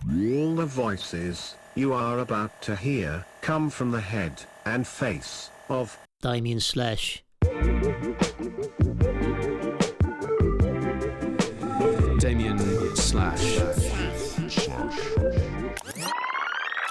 All the voices you are about to hear come from the head and face of Damien Slash. Damien Slash.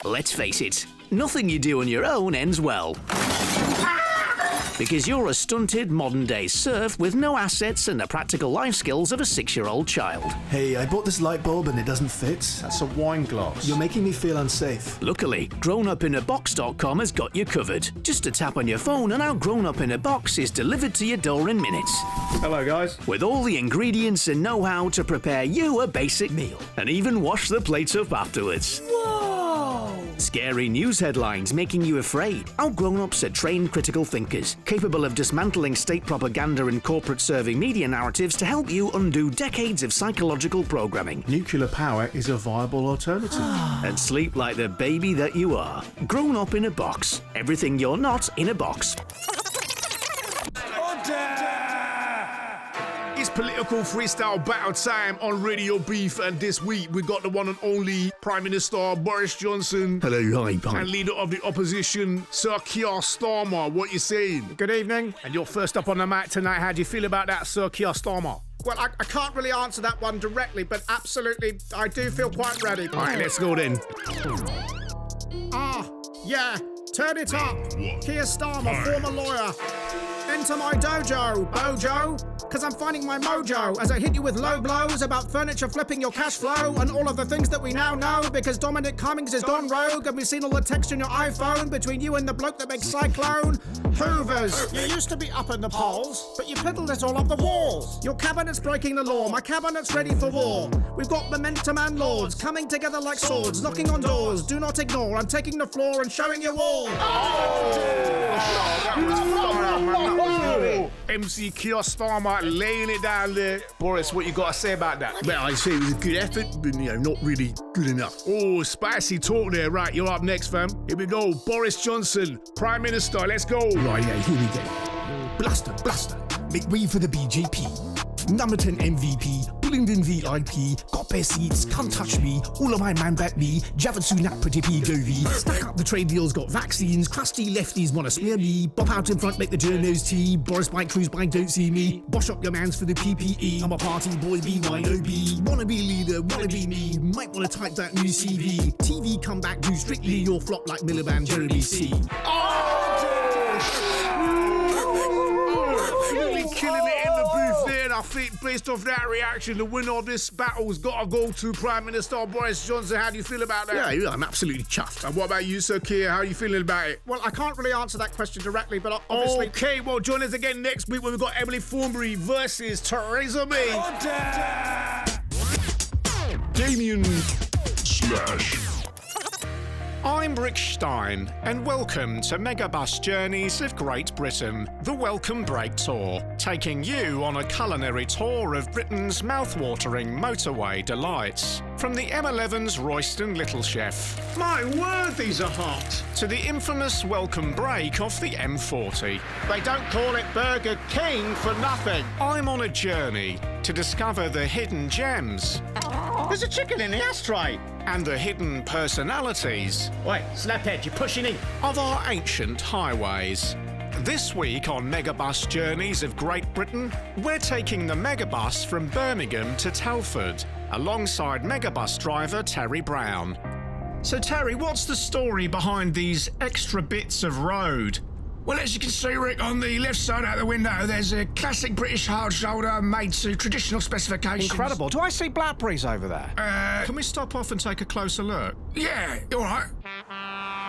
Let's face it, nothing you do on your own ends well. Because you're a stunted modern-day serf with no assets and the practical life skills of a 6-year-old child. Hey, I bought this light bulb and it doesn't fit. That's a wine glass. You're making me feel unsafe. Luckily, GrownUpInABox.com has got you covered. Just a tap on your phone and our Grown Up in a Box is delivered to your door in minutes. Hello, guys. With all the ingredients and know-how to prepare you a basic meal. And even wash the plates up afterwards. Whoa! Scary news headlines making you afraid. Our grown-ups are trained critical thinkers, capable of dismantling state propaganda and corporate-serving media narratives to help you undo decades of psychological programming. Nuclear power is a viable alternative. And sleep like the baby that you are. Grown up in a box. Everything you're not in a box. It's political freestyle battle time on Radio Beef, and this week we got the one and only Prime Minister Boris Johnson. Hello, hi, And leader of the opposition, Sir Keir Starmer. What you saying? Good evening, and you're first up on the mat tonight. How do you feel about that, Sir Keir Starmer? Well, I can't really answer that one directly, but absolutely, I do feel quite ready. All right, let's go then. Yeah, turn it up. Keir Starmer, former lawyer. Enter my dojo, Bojo, because I'm finding my mojo as I hit you with low blows about furniture flipping your cash flow and all of the things that we now know because Dominic Cummings is gone rogue and we've seen all the text on your iPhone between you and the bloke that makes Cyclone. Hoovers, you used to be up in the polls, but you piddled it all up the walls. Your cabinet's breaking the law, my cabinet's ready for war. We've got momentum and lords coming together like swords, knocking on doors. Do not ignore, I'm taking the floor and showing you all. MC Keir Starmer laying it down there. Boris, what you got to say about that? Well, I say it was a good effort, but not really good enough. Oh, spicy talk there. Right, you're up next, fam. Here we go. Boris Johnson, Prime Minister. Let's go. Right, yeah, here we go. Blaster, make way for the BJP. Number 10 MVP, Blingden VIP, got bare seats, can't touch me, all of my man back me, Javatsu nap pretty PGOV, stack up the trade deals, got vaccines, crusty lefties wanna smear me, bop out in front, make the journos tea, Boris bike, cruise bike, don't see me, bosh up your mans for the PPE, I'm a party boy, BYOB, wanna be leader, wanna be me, might wanna type that new CV, TV come back, do strictly or flop like Miliband, Jeremy C. Absolutely killing it in the booth there. I think based off that reaction, the winner of this battle's got to go to Prime Minister Boris Johnson. How do you feel about that? Yeah, I'm absolutely chuffed. And what about you, Sir Keir? How are you feeling about it? Well, I can't really answer that question directly, but obviously... Okay, well, join us again next week when we've got Emily Thornberry versus Theresa May. Damien Slash. I'm Rick Stein, and welcome to Megabus Journeys of Great Britain, the Welcome Break Tour, taking you on a culinary tour of Britain's mouth-watering motorway delights. From the M11's Royston Little Chef. My word, these are hot. To the infamous Welcome Break off the M40. They don't call it Burger King for nothing. I'm on a journey to discover the hidden gems. There's a chicken in the ashtray. And the hidden personalities. Wait, slaphead, you're pushing in. Of our ancient highways. This week on Megabus Journeys of Great Britain, we're taking the Megabus from Birmingham to Telford, alongside Megabus driver Terry Brown. So Terry, what's the story behind these extra bits of road? Well, as you can see, Rick, on the left side out the window, there's a classic British hard shoulder made to traditional specifications. Incredible. Do I see blackberries over there? Can we stop off and take a closer look? Yeah, all right.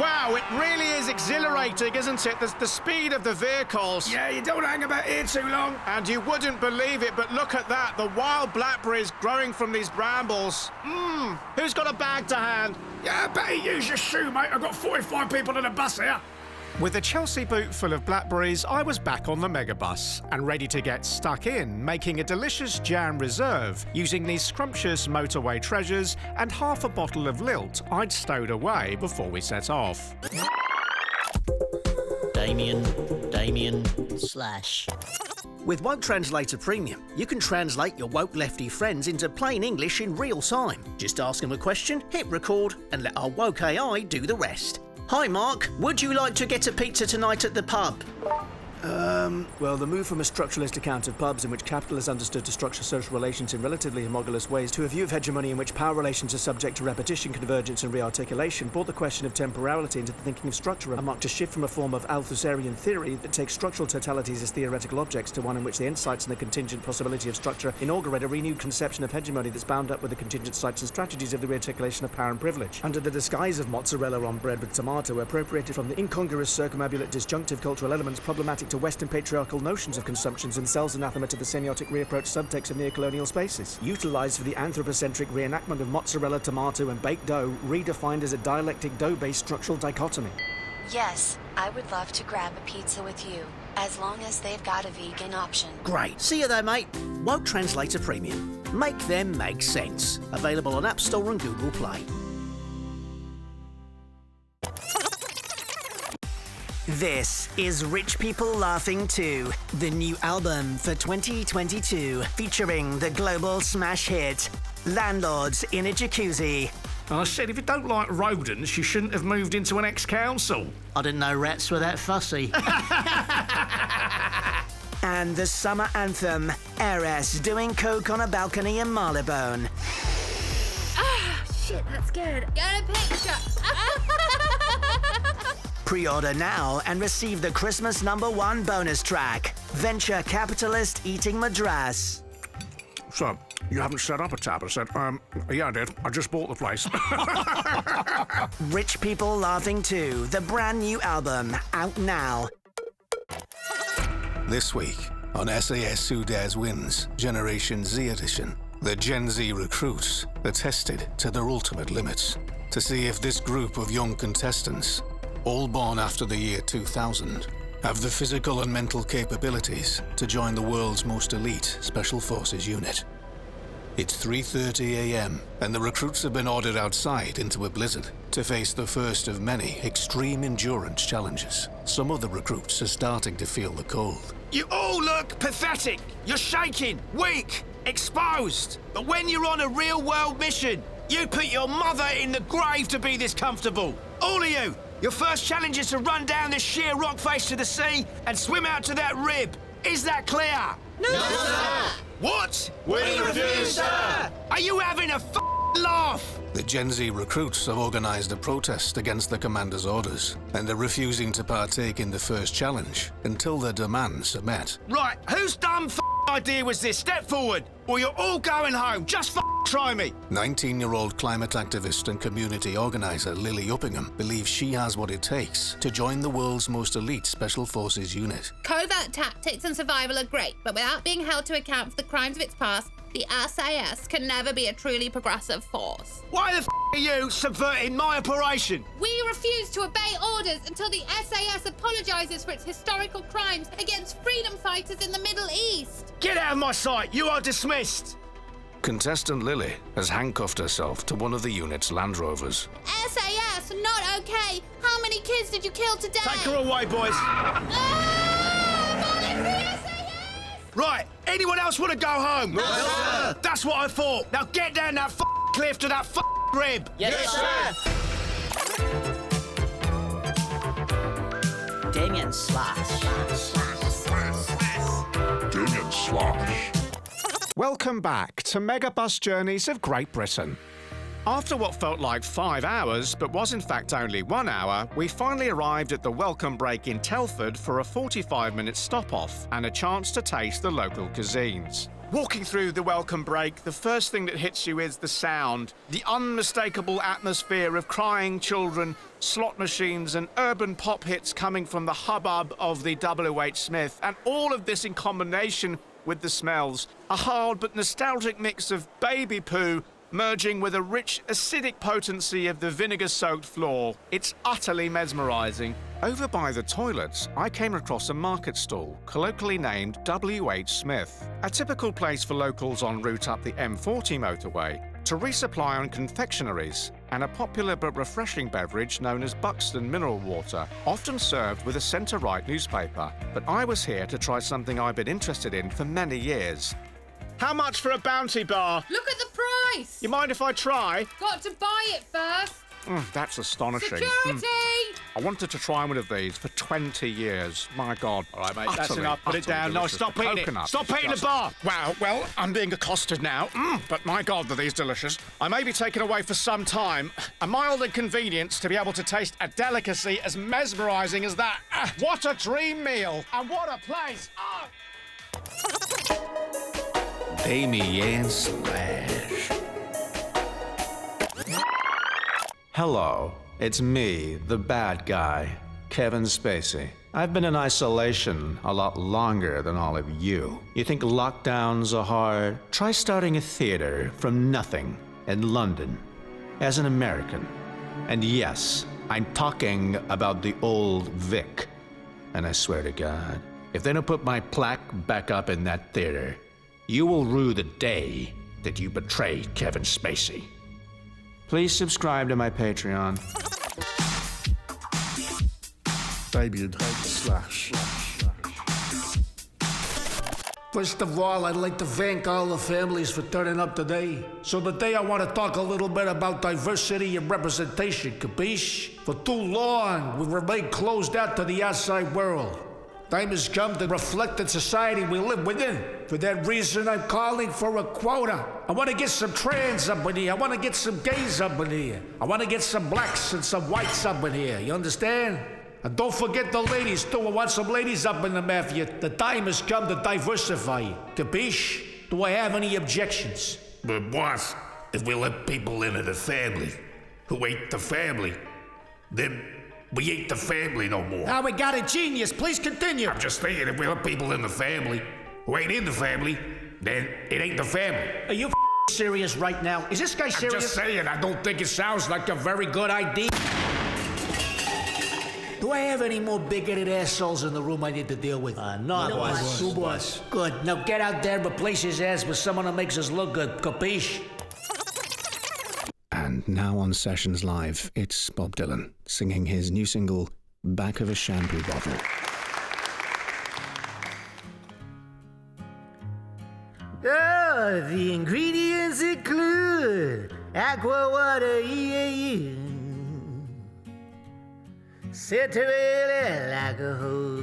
Wow, it really is exhilarating, isn't it? The speed of the vehicles. Yeah, you don't want to hang about here too long. And you wouldn't believe it, but look at that. The wild blackberries growing from these brambles. Who's got a bag to hand? Yeah, better use your shoe, mate. I've got 45 people in the bus here. With a Chelsea boot full of blackberries, I was back on the Megabus and ready to get stuck in, making a delicious jam reserve using these scrumptious motorway treasures and half a bottle of lilt I'd stowed away before we set off. Damien Slash. With Woke Translator Premium, you can translate your woke lefty friends into plain English in real time. Just ask them a question, hit record, and let our woke AI do the rest. Hi Mark, would you like to get a pizza tonight at the pub? Well, the move from a structuralist account of pubs in which capital is understood to structure social relations in relatively homologous ways to a view of hegemony in which power relations are subject to repetition, convergence and re-articulation brought the question of temporality into the thinking of structure and marked a shift from a form of Althusserian theory that takes structural totalities as theoretical objects to one in which the insights and the contingent possibility of structure inaugurate a renewed conception of hegemony that's bound up with the contingent sites and strategies of the re-articulation of power and privilege. Under the disguise of mozzarella on bread with tomato, appropriated from the incongruous circumambulate disjunctive cultural elements problematic to Western patriarchal notions of consumptions and sells anathema to the semiotic reapproach subtext of neocolonial spaces. Utilised for the anthropocentric reenactment of mozzarella, tomato and baked dough, redefined as a dialectic dough-based structural dichotomy. Yes, I would love to grab a pizza with you, as long as they've got a vegan option. Great. See you there, mate. Woke Translator Premium. Make them make sense. Available on App Store and Google Play. This is Rich People Laughing Too, the new album for 2022, featuring the global smash hit, Landlords in a Jacuzzi. I said if you don't like rodents, you shouldn't have moved into an ex-council. I didn't know rats were that fussy. And the summer anthem, Heiress doing coke on a balcony in Marylebone. Ah, shit, that's good. Get a picture. Pre-order now and receive the Christmas #1 bonus track, Venture Capitalist Eating Madras. So, you haven't set up a tab? I said, yeah, I did. I just bought the place. Rich People Laughing Too, the brand new album, out now. This week on SAS Who Dares Wins, Generation Z Edition, the Gen Z recruits are tested to their ultimate limits to see if this group of young contestants, all born after the year 2000, have the physical and mental capabilities to join the world's most elite Special Forces unit. It's 3:30 a.m. and the recruits have been ordered outside into a blizzard to face the first of many extreme endurance challenges. Some of the recruits are starting to feel the cold. You all look pathetic. You're shaking, weak, exposed. But when you're on a real-world mission, you put your mother in the grave to be this comfortable. All of you. Your first challenge is to run down this sheer rock face to the sea and swim out to that rib. Is that clear? No, sir. What? We refuse, sir. Are you having a laugh? The Gen Z recruits have organised a protest against the commander's orders and are refusing to partake in the first challenge until their demands are met. Right, whose dumb idea was this? Step forward, or you're all going home. Just try me. 19-year-old climate activist and community organiser Lily Uppingham believes she has what it takes to join the world's most elite Special Forces unit. Covert tactics and survival are great, but without being held to account for the crimes of its past, the SAS can never be a truly progressive force. Why the are you subverting my operation? We refuse to obey orders until the SAS apologises for its historical crimes against freedom fighters in the Middle East. Get out of my sight. You are dismissed. Contestant Lily has handcuffed herself to one of the unit's Land Rovers. SAS, not okay. How many kids did you kill today? Take her away, boys. Right, anyone else want to go home? No, sir. That's what I thought. Now get down that cliff to that rib. Yes, sir. Damien slash. Damien slash. Welcome back to Megabus Journeys of Great Britain. After what felt like 5 hours, but was in fact only 1 hour, we finally arrived at the Welcome Break in Telford for a 45-minute stop-off and a chance to taste the local cuisines. Walking through the Welcome Break, the first thing that hits you is the sound, the unmistakable atmosphere of crying children, slot machines and urban pop hits coming from the hubbub of the W.H. Smith, and all of this in combination with the smells, a hard but nostalgic mix of baby poo merging with a rich acidic potency of the vinegar-soaked floor. It's utterly mesmerising. Over by the toilets, I came across a market stall, colloquially named W.H. Smith, a typical place for locals en route up the M40 motorway to resupply on confectionaries, and a popular but refreshing beverage known as Buxton mineral water, often served with a centre-right newspaper. But I was here to try something I've been interested in for many years. How much for a bounty bar? Look at the price! You mind if I try? Got to buy it first! That's astonishing. Security! I wanted to try one of these for 20 years. My God. All right, mate, that's enough. Put it down. No, stop eating it. Stop eating the bar. Wow, well, I'm being accosted now. But my God, are these delicious. I may be taken away for some time. A mild inconvenience to be able to taste a delicacy as mesmerising as that. What a dream meal. And what a place. Damien Slash. Hello, it's me, the bad guy, Kevin Spacey. I've been in isolation a lot longer than all of you. You think lockdowns are hard? Try starting a theater from nothing in London as an American. And yes, I'm talking about the old Vic. And I swear to God, if they don't put my plaque back up in that theater, you will rue the day that you betrayed Kevin Spacey. Please subscribe to my Patreon. Damien Slash. First of all, I'd like to thank all the families for turning up today. So today I want to talk a little bit about diversity and representation, capiche? For too long, we've remained closed out to the outside world. Time has come to reflect the society we live within. For that reason, I'm calling for a quota. I want to get some trans up in here. I want to get some gays up in here. I want to get some blacks and some whites up in here. You understand? And don't forget the ladies, too. I want some ladies up in the Mafia. The time has come to diversify. Capiche? Do I have any objections? But boss, if we let people into the family who ain't the family, then we ain't the family no more. Now we got a genius. Please continue. I'm just saying, if we let people in the family who ain't in the family, then it ain't the family. Are you serious right now? Is this guy serious? I'm just saying, I don't think it sounds like a very good idea. Do I have any more bigoted assholes in the room I need to deal with? No, boss. No, boss. Good. Now get out there and replace his ass with someone who makes us look good. Capiche? And now on Sessions Live, it's Bob Dylan singing his new single, Back of a Shampoo Bottle. Oh, the ingredients include aqua water, cetyl alcohol,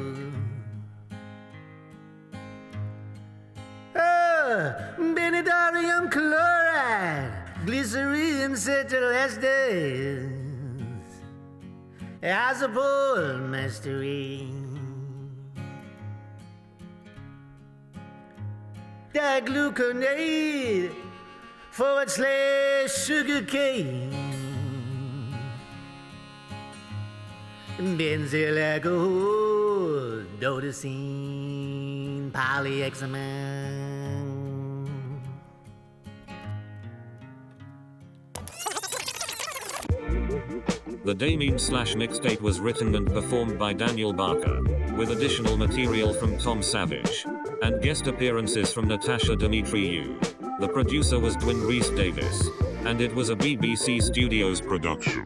benzoyl chloride, glycerin, cetyl esters, azopolymestyrene, digluconate / sugar cane, benzyl alcohol, dodecine, polyhexamine. The Damien Slash mixtape was written and performed by Daniel Barker, with additional material from Tom Savage, and guest appearances from Natasia Demetriou. The producer was Gwyn Davis, and it was a BBC Studios production.